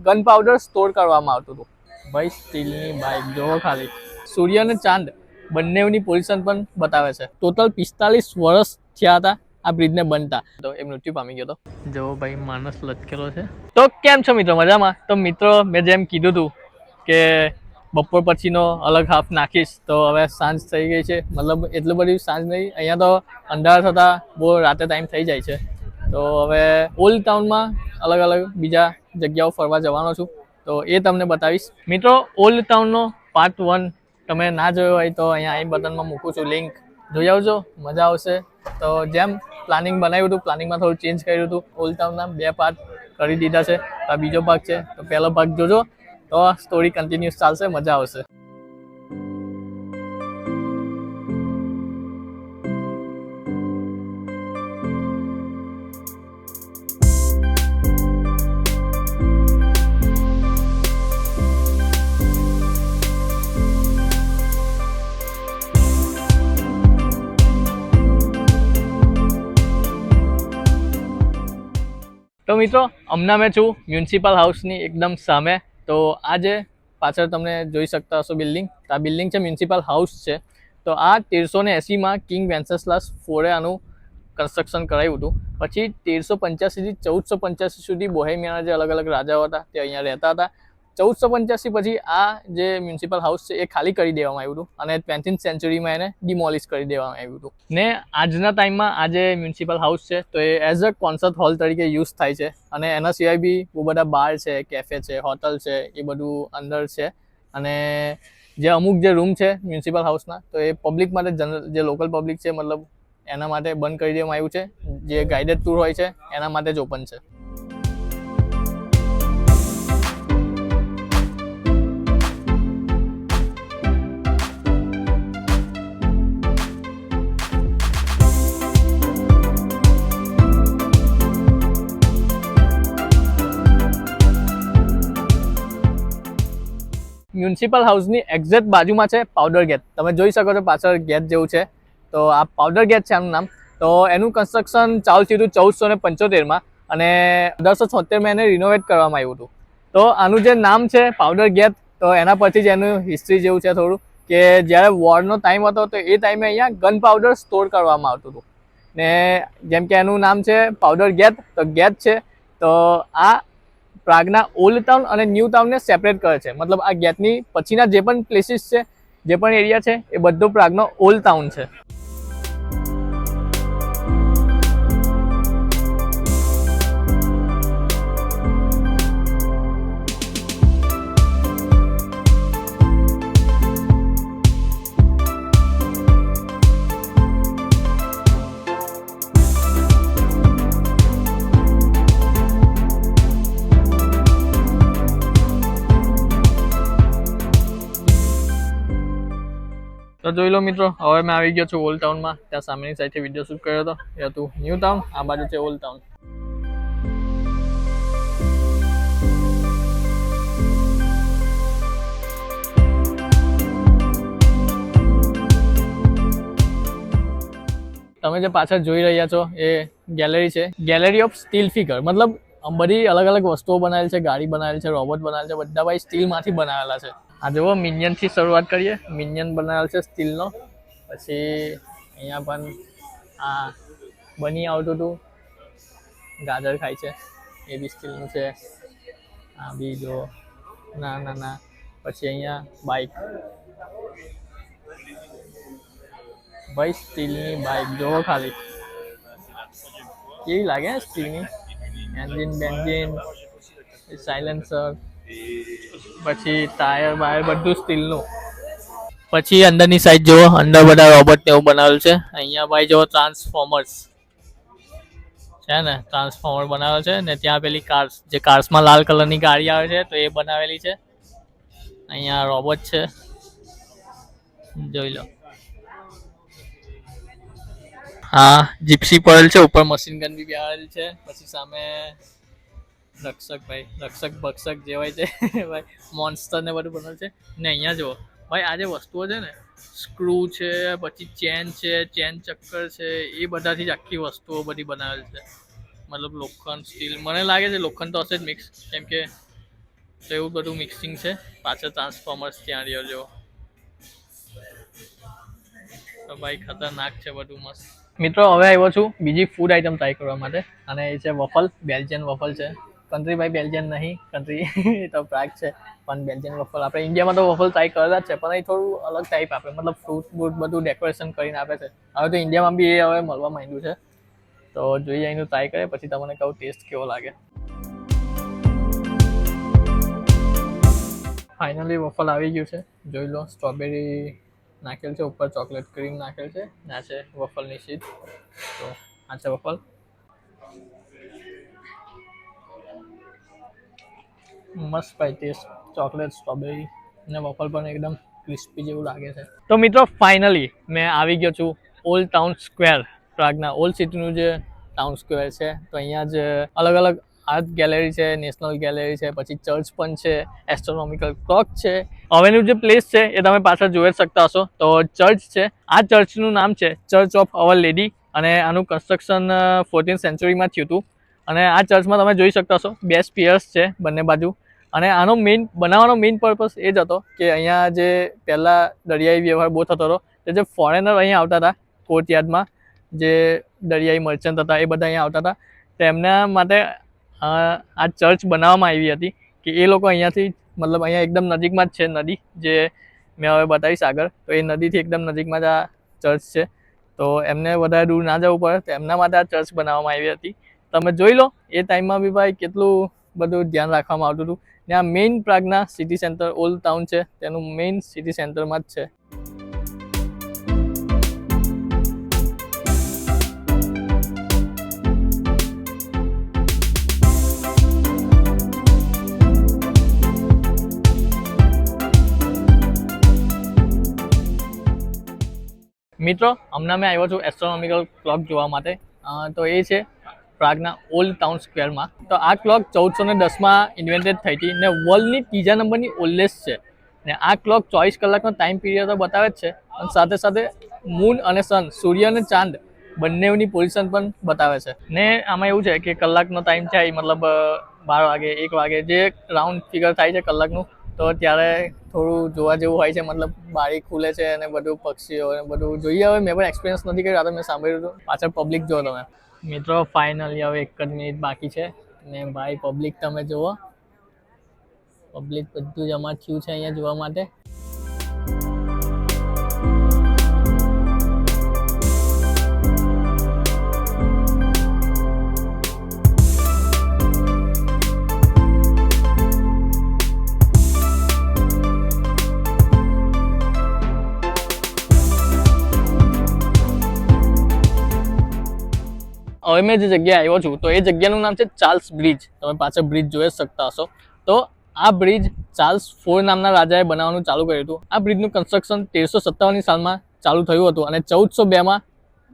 Gun powder store કરવામાં આવતું હતું. ભાઈ સ્ટીલની બાઇક જોવો ખાલી. સૂર્ય અને ચાંદ બંનેની પોઝિશન પણ બતાવે છે. ટોટલ 45 વર્ષ થયા હતા આ બ્રિજને બનતા, તો એ મૃત્યુ પામી ગયો હતો. જો ભાઈ માણસ લટકેલો છે. તો કેમ છો મિત્રો, મજામાં? તો મિત્રો મેં જેમ કીધું હતું કે બપોર પછીનો અલગ હાફ નાખીશ, તો હવે સાંજ થઈ ગઈ છે. મતલબ એટલું બધી સાંજ નહીં, અહીંયા તો અંધારા થતાં બહુ રાતે ટાઈમ થઈ જાય છે. તો હવે ઓલ્ડ ટાઉનમાં અલગ અલગ બીજા જગ્યાઓ ફરવા જવાનો છું, તો એ તમને બતાવીશ. મિત્રો ઓલ્ડ ટાઉનનો પાર્ટ 1 તમે ના જોયો હોય તો અહીંયા આઈ બટનમાં મૂકું છું લિંક, જોઈ આવજો, મજા આવશે. તો જેમ પ્લાનિંગ બનાવ્યું હતું, પ્લાનિંગમાં થોડું ચેન્જ કર્યું હતું. ઓલ્ડ ટાઉનના 2 પાર્ટ કરી દીધા છે, તો આ બીજો ભાગ છે. તો પહેલો ભાગ જોજો તો સ્ટોરી કન્ટિન્યુઅસ ચાલશે, મજા આવશે. તો મિત્રો હમણાં મેં છું મ્યુનિસિપલ હાઉસની એકદમ સામે. તો આ જે પાછળ તમને જોઈ શકતા હશો બિલ્ડિંગ, આ બિલ્ડિંગ છે મ્યુનિસિપલ હાઉસ છે. તો આ 1380માં કિંગ વેન્સેસ્લાસ ફોરે આનું કન્સ્ટ્રક્શન કરાવ્યું હતું. પછી 1385થી 1485 સુધી બોહેમિયાના જે અલગ અલગ રાજાઓ હતા તે અહીંયા રહેતા હતા. 1485 પછી આ જે મ્યુનિસિપલ હાઉસ છે એ ખાલી કરી દેવામાં આવ્યું હતું અને 20th સેન્ચુરીમાં એને ડિમોલિશ કરી દેવામાં આવ્યું હતું. ને આજના ટાઈમમાં આ જે મ્યુનિસિપલ હાઉસ છે તો એ એઝ અ કોન્સર્ટ હોલ તરીકે યુઝ થાય છે. અને એના સિવાય બી બહુ બધા બાર છે, કેફે છે, હોટલ છે, એ બધું અંદર છે. અને જે અમુક જે રૂમ છે મ્યુનિસિપલ હાઉસના, તો એ પબ્લિક માટે, જે લોકલ પબ્લિક છે મતલબ એના માટે બંધ કરી દેવામાં આવ્યું છે. જે ગાઈડેડ ટૂર હોય છે એના માટે જ ઓપન છે. મ્યુનિસિપલ હાઉસની એક્ઝેક્ટ બાજુમાં છે પાવડર ગેટ. તમે જોઈ શકો છો પાછળ ગેટ જેવું છે, તો આ પાવડર ગેટ છે આનું નામ. તો એનું કન્સ્ટ્રક્શન ચાલુ થયું હતું 1475માં અને 1876માં એને રિનોવેટ કરવામાં આવ્યું હતું. તો આનું જે નામ છે પાવડર ગેટ, તો એના પરથી જ એનું હિસ્ટ્રી જેવું છે થોડું, કે જ્યારે વોરનો ટાઈમ હતો તો એ ટાઈમે અહીંયા ગન પાવડર સ્ટોર કરવામાં આવતું હતું. ને જેમ કે એનું નામ છે પાવડર ગેટ, તો ગેટ છે તો આ પ્રાગના ઓલ્ડ ટાઉન અને ન્યૂ ટાઉનને સેપરેટ કરે છે. મતલબ આ ગેટની પછીના જે પણ પ્લેસીસ છે, જે પણ એરિયા છે, એ બધો પ્રાગનો ઓલ્ડ ટાઉન છે. તો જોઈ લો મિત્રો, હવે મેં આવી ગયો છું ઓલ્ડ ટાઉનમાં. ત્યાં સામેની સાઈડથી વિડીયો શૂટ કર્યો હતો, એ હતું ન્યૂ ટાઉન, આ બાજુ છે ઓલ્ડ ટાઉન. તમે જે પાછળ જોઈ રહ્યા છો એ ગેલેરી છે, ગેલેરી ઓફ સ્ટીલ ફિગર. મતલબ બધી અલગ અલગ વસ્તુઓ બનાવેલી છે, ગાડી બનાવેલી છે, રોબોટ બનાવેલ છે, બધા ભાઈ સ્ટીલમાંથી બનાવેલા છે. આ જુઓ, મિનિયનથી શરૂઆત કરીએ. મિનિયન બનાવેલ છે સ્ટીલનો. પછી અહીંયા પણ આ બની આવતું હતું, ગાજર ખાય છે, એ બી સ્ટીલનું છે. આ બી જો ના. પછી અહીંયા બાઇક, ભાઈ સ્ટીલની બાઇક જોવો ખાલી, કેવી લાગે સ્ટીલની. એન્જિન બેન્જિન, સાયલેન્સર, પછી ટાયર બાયર બધું સ્ટીલનું. પછી અંદરની સાઈડ જુઓ, અંદર બધા રોબોટ ને એવું બનાવેલું છે. અહીંયા ભાઈ જુઓ ટ્રાન્સફોર્મર્સ છે ને, ટ્રાન્સફોર્મર બનાવેલ છે. ને ત્યાં પેલી કાર્સ, જે કાર્સમાં લાલ કલરની ગાડી આવે છે, તો એ બનાવેલી છે. અહીંયા રોબોટ છે, જોઈ લો. હા, જીપ્સી પડેલ છે, ઉપર મશીન ગન બી બેહાડેલ છે. પછી સામે રક્ષક, ભાઈ રક્ષક ભક્ષક જે હોય છે ભાઈ, મોન્સ્ટર ને બધું બનાવેલ છે. ને અહીંયા જુઓ ભાઈ, આ જે વસ્તુઓ છે ને, સ્ક્રૂ છે, પછી ચેન છે, ચેન ચક્કર છે, એ બધાથી જ આખી વસ્તુઓ બધી બનાવેલ છે. મતલબ લોખંડ, સ્ટીલ, મને લાગે છે લોખંડ તો હશે જ મિક્સ, કેમ કે તો એવું બધું મિક્સિંગ છે. પાછળ ટ્રાન્સફોર્મર્સ ત્યાં રહ્યો જો. તો ભાઈ ખતરનાક છે બધું મસ્ત. મિત્રો હવે આવ્યો છું બીજી ફૂડ આઈટમ ટ્રાય કરવા માટે અને એ છે વફલ. બેલ્જિયન વફલ છે. કન્ટ્રી ભાઈ બેલ્જિયન નહીં, કન્ટ્રી એ તો પ્રાગ છે, પણ બેલ્જિયન વફલ આપણે ઇન્ડિયામાં તો વફલ ટ્રાય કરેલા જ છે, પણ એ થોડું અલગ ટાઈપ આપે, મતલબ ફ્રૂટ બૂટ બધું ડેકોરેશન કરીને આપે છે. હવે તો ઇન્ડિયામાં બી એ હવે મળવા માંડ્યું છે, તો જોઈએ એનું ટ્રાય કરે પછી તમને કહું ટેસ્ટ કેવો લાગે. ફાઇનલી વફલ આવી ગયું છે, જોઈ લો. સ્ટ્રોબેરી નાખેલ છે, ઉપર ચોકલેટ ક્રીમ નાખેલ છે, આ છે વફલની શીટ. તો આ છે વફલ. મસ્ત ભાઈ ટેસ્ટ, ચોકલેટ સ્ટ્રોબેરી અને વફલ પણ એકદમ ક્રિસ્પી જેવું લાગે છે. તો મિત્રો ફાઇનલી મેં આવી ગયો છું ઓલ્ડ ટાઉન સ્ક્વેર, પ્રાગના ઓલ્ડ સિટીનું જે ટાઉન સ્ક્વેર છે. તો અહીંયા જ અલગ અલગ આર્ટ ગેલેરી છે, નેશનલ ગેલેરી છે, પછી ચર્ચ પણ છે, એસ્ટ્રોનોમિકલ ક્લોક છે. હવેનું જે પ્લેસ છે એ તમે પાછળ જોઈ શકતા હશો, તો ચર્ચ છે. આ ચર્ચનું નામ છે ચર્ચ ઓફ અવર લેડી અને આનું કન્સ્ટ્રક્શન 14th સેન્ચુરીમાં થયું હતું. અને આ ચર્ચમાં તમે જોઈ શકતા હશો 2 સ્પિયર્સ છે બંને બાજુ. અને આનો બનાવવાનો મેઇન પર્પસ એ જ હતો કે અહીંયા જે પહેલાં દરિયાઈ વ્યવહાર બહુ થતો હતો, તે જે ફોરેનર અહીંયા આવતા હતા કોર્ટયાર્ડમાં, જે દરિયાઈ મર્ચન્ટ હતા એ બધા અહીંયા આવતા હતા, તેમના માટે આ ચર્ચ બનાવવામાં આવી હતી કે એ લોકો અહીંયાથી, મતલબ અહીંયા એકદમ નજીકમાં જ છે નદી, જે મેં હવે બતાવીશ આગળ. તો એ નદીથી એકદમ નજીકમાં જ આ ચર્ચ છે, તો એમને વધારે દૂર ના જવું પડે, તો એમના માટે આ ચર્ચ બનાવવામાં આવી હતી. તમે જોઈ લો એ ટાઈમમાં બી ભાઈ કેટલું બધું ધ્યાન રાખવામાં આવતું હતું. ને આ મેઇન પ્રાગના સિટી સેન્ટર ઓલ્ડ ટાઉન છે, તેનું મેઇન સિટી સેન્ટરમાં જ છે. મિત્રો હમણાં મેં આવ્યો છું એસ્ટ્રોનોમિકલ ક્લોક જોવા માટે. તો એ છે પ્રાગના ઓલ્ડ ટાઉન સ્ક્વેરમાં. તો આ ક્લોક 1410માં ઇન્વેન્ટેડ થઈ હતી ને વર્લ્ડની 3જા નંબરની ઓલ્ડેસ્ટ છે. ને આ ક્લોક 24 કલાકનો ટાઈમ પીરિયડ તો બતાવે જ છે, અને સાથે સાથે મૂન અને સન, સૂર્ય અને ચાંદ બંનેની પોઝિશન પણ બતાવે છે. ને આમાં એવું છે કે કલાકનો ટાઈમ થાય, મતલબ 12 વાગે 1 વાગે જે રાઉન્ડ ફિગર થાય છે કલાકનું, તો ત્યારે થોડું જોવા જેવું હોય છે, મતલબ બારી ખુલે છે અને બધું પક્ષીઓ અને બધું જોઈએ. હવે મેં પણ એક્સપિરિયન્સ નથી કર્યું, આ તો મેં સાંભળ્યું હતું. પાછળ પબ્લિક જો તમે. મિત્રો ફાઇનલી હવે 1 જ મિનિટ બાકી છે ને ભાઈ પબ્લિક તમે જુઓ, પબ્લિક બધું જમા થયું છે અહીંયા જોવા માટે. હવે મેં જે જગ્યાએ આવ્યો છું તો એ જગ્યાનું નામ છે ચાર્લ્સ બ્રિજ. તમે પાછળ બ્રિજ જોઈ શકતા હશો. તો આ બ્રિજ ચાર્લ્સ IV નામના રાજાએ બનાવવાનું ચાલુ કર્યું હતું. આ બ્રિજનું કન્સ્ટ્રક્શન 1357ની સાલમાં ચાલુ થયું હતું અને 1402માં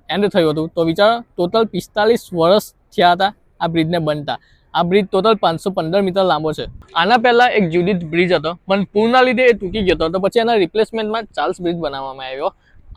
એન્ડ થયું હતું. તો વિચારો ટોટલ 45 વર્ષ થયા હતા આ બ્રિજને બનતા. આ બ્રિજ ટોટલ 515 મીટર લાંબો છે. આના પહેલાં એક જ્યુડિથ બ્રિજ હતો, પણ પૂરના લીધે એ તૂટી ગયો હતો, તો પછી એના રિપ્લેસમેન્ટમાં ચાર્લ્સ બ્રિજ બનાવવામાં આવ્યો.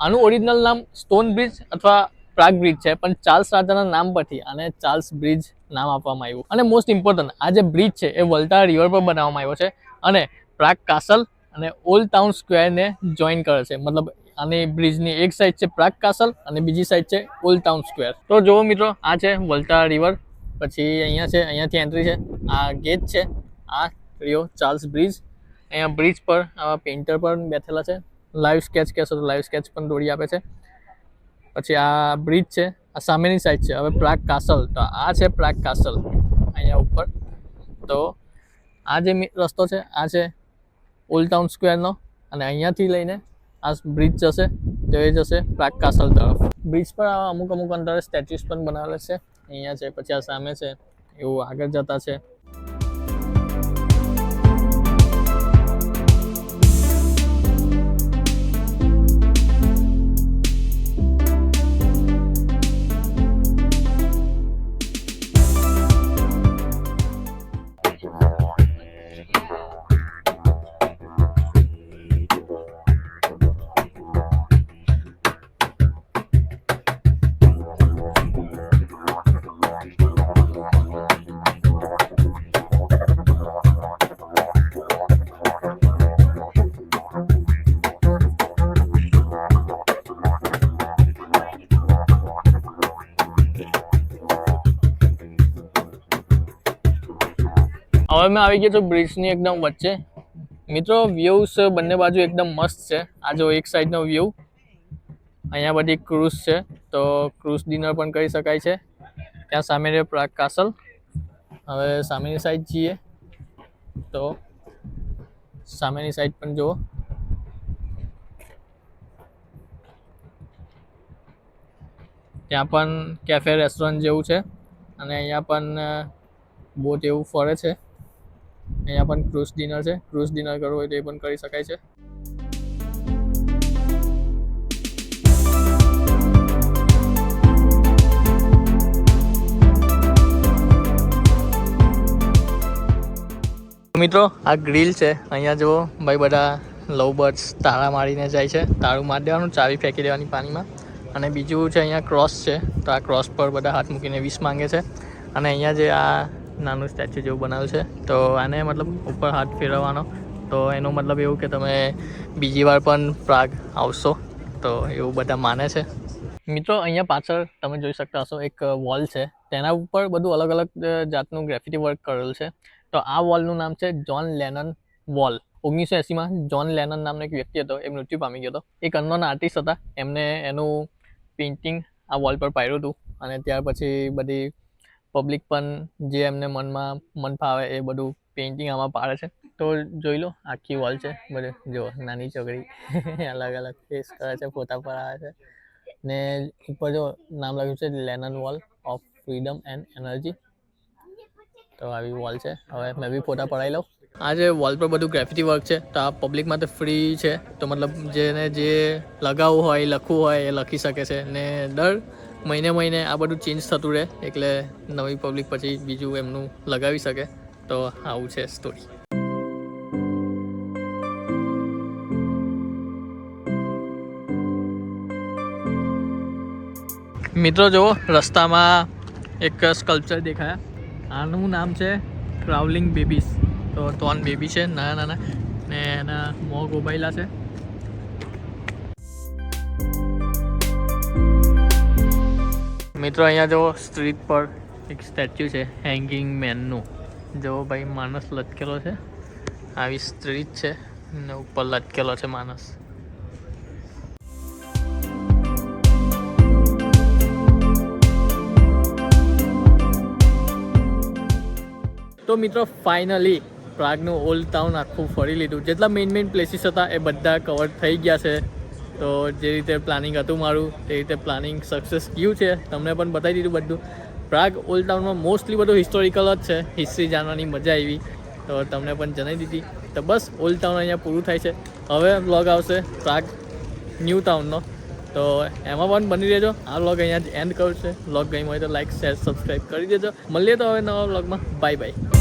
આનું ઓરિજિનલ નામ સ્ટોન બ્રિજ અથવા પ્રાગ બ્રિજ છે, પણ ચાર્લ્સ રાજાના નામ પરથી આને ચાર્લ્સ બ્રિજ નામ આપવામાં આવ્યું. અને મોસ્ટ ઇમ્પોર્ટન્ટ, આ જે બ્રિજ છે એ વોલ્ટા રિવર પર બનાવવામાં આવ્યો છે અને પ્રાગ કાસલ અને ઓલ્ડ ટાઉન સ્ક્વેરને જોઈન કરે છે. મતલબ આની બ્રિજની એક સાઈડ છે પ્રાગ કાસલ અને બીજી સાઈડ છે ઓલ્ડ ટાઉન સ્ક્વેર. તો જુઓ મિત્રો, આ છે વોલ્ટા રિવર, પછી અહીંયા છે, અહીંયાથી એન્ટ્રી છે, આ ગેટ છે, આ રહ્યો ચાર્લ્સ બ્રિજ. અહીંયા બ્રિજ પર આવા પેઇન્ટર પણ બેઠેલા છે, લાઈવ સ્કેચ કહેશો તો લાઈવ સ્કેચ પણ દોરી આપે છે. પછી આ બ્રિજ છે, આ સામેની સાઈડ છે હવે પ્રાગ કાસલ. તો આ છે પ્રાગ કાસલ અહીંયા ઉપર. તો આ જે રસ્તો છે આ છે ઓલ્ડ ટાઉન સ્ક્વેરનો, અને અહીંયાથી લઈને આ બ્રિજ જશે તો એ જશે પ્રાગ કાસલ તરફ. બ્રિજ પર અમુક અંતરે સ્ટેચ્યુસ પણ બનાવેલા છે. અહીંયા છે, પછી આ સામે છે, એવું આગળ જતા છે. હવે મેં આવી ગયો છું બ્રિજની એકદમ વચ્ચે. મિત્રો વ્યૂઝ બંને બાજુ એકદમ મસ્ત છે. આ જો એક સાઈડનો વ્યૂ, અહીંયા બધી ક્રૂઝ છે, તો ક્રૂઝ ડિનર પણ કરી શકાય છે. ત્યાં સામે રહે પ્રાગ કાસલ. હવે સામેની સાઈડ જઈએ તો સામેની સાઈડ પણ જુઓ. ત્યાં પણ કેફે રેસ્ટોરન્ટ જેવું છે અને અહીંયા પણ બોટ એવું ફરે છે. અહીંયા પણ ક્રૂઝ ડિનર છે. ક્રૂઝ ડિનર કરવું હોય તો એ પણ કરી શકાય છે. મિત્રો આ ગ્રીલ છે. અહીંયા જુઓ ભાઈ બધા લવ બર્ડ્સ તાળા મારીને જાય છે. તાળું મારી દેવાનું, ચાવી ફેંકી દેવાની પાણીમાં. અને બીજું છે અહીંયા ક્રોસ છે, તો આ ક્રોસ પર બધા હાથ મૂકીને વિશ માંગે છે. અને અહીંયા જે આ નાનું સ્ટેચ્યુ જેવું બનાવ્યું છે, તો આને મતલબ ઉપર હાથ ફેરવવાનો, તો એનો મતલબ એવું કે તમે બીજી વાર પણ પ્રાગ આવશો, તો એવું બધા માને છે. મિત્રો અહીંયા પાછળ તમે જોઈ શકતા હશો એક વોલ છે, તેના ઉપર બધું અલગ અલગ જાતનું ગ્રેફિટી વર્ક કરેલું છે. તો આ વોલનું નામ છે જ્હોન લેનન વોલ. 1980માં જ્હોન લેનન નામનો એક વ્યક્તિ હતો, એ મૃત્યુ પામી ગયો હતો. એક અનનોન આર્ટિસ્ટ હતા, એમને એનું પેઇન્ટિંગ આ વોલ પર પાડ્યું હતું. અને ત્યાર પછી બધી પબ્લિક પણ જે એમને મન ફાવે એ બધું પેઇન્ટિંગ આમાં પાડે છે. તો જોઈ લો, આખી વોલ છે. બધું જો નાની છોકરી અલગ અલગ ફેસ કરે છે, ફોટા પડાવે છે. ને ઉપર જો નામ લખ્યું છે લેનન wall of freedom and energy. તો આવી વોલ છે. હવે મેં બી ફોટા પડાવી લઉં. આ જે વોલ પર બધું ગ્રેફિટી વર્ક છે, તો આ પબ્લિક માટે ફ્રી છે. તો મતલબ જેને જે લગાવવું હોય, લખવું હોય એ લખી શકે છે. ને દર મહિને આ બધું ચેન્જ થતું રહે, એટલે નવી પબ્લિક પછી બીજું એમનું લગાવી શકે. તો આવું છે સ્ટોરી. મિત્રો જુઓ, રસ્તામાં એક સ્કલ્પચર દેખાયા. આનું નામ છે ક્રાઉલિંગ બેબીસ. તો 3 બેબી છે નાના નાના, ને એના મોં ગોબાયેલા છે. મિત્રો અહીંયા જો સ્ટ્રીટ પર એક સ્ટેચ્યુ છે હેંગિંગ મેનનું. જો ભાઈ માણસ લટકેલો છે, આવી સ્ટ્રીટ છે ને ઉપર લટકેલો છે માણસ. તો મિત્રો ફાઇનલી પ્રાગનું ઓલ્ડ ટાઉન આખું ફરી લીધું. જેટલા મેઇન પ્લેસીસ હતા એ બધા કવર થઈ ગયા છે. તો જે રીતે પ્લાનિંગ હતું મારું, તે રીતે પ્લાનિંગ સક્સેસ ગયું છે. તમને પણ બતાવી દીધું બધું. પ્રાગ ઓલ્ડ ટાઉનમાં મોસ્ટલી બધું હિસ્ટોરિકલ જ છે. હિસ્ટ્રી જાણવાની મજા આવી, તો તમને પણ જણાવી દીધી. તો બસ ઓલ્ડ ટાઉન અહીંયા પૂરું થાય છે. હવે વ્લોગ આવશે પ્રાગ ન્યૂ ટાઉનનો, તો એમાં પણ બની રહેજો. આ વ્લોગ અહીંયા જ એન્ડ કરું છે. વ્લોગ ગમ્યો હોય તો લાઈક, શેર, સબસ્ક્રાઈબ કરી દેજો. મળીએ તો હવે નવા વ્લોગમાં. Bye bye.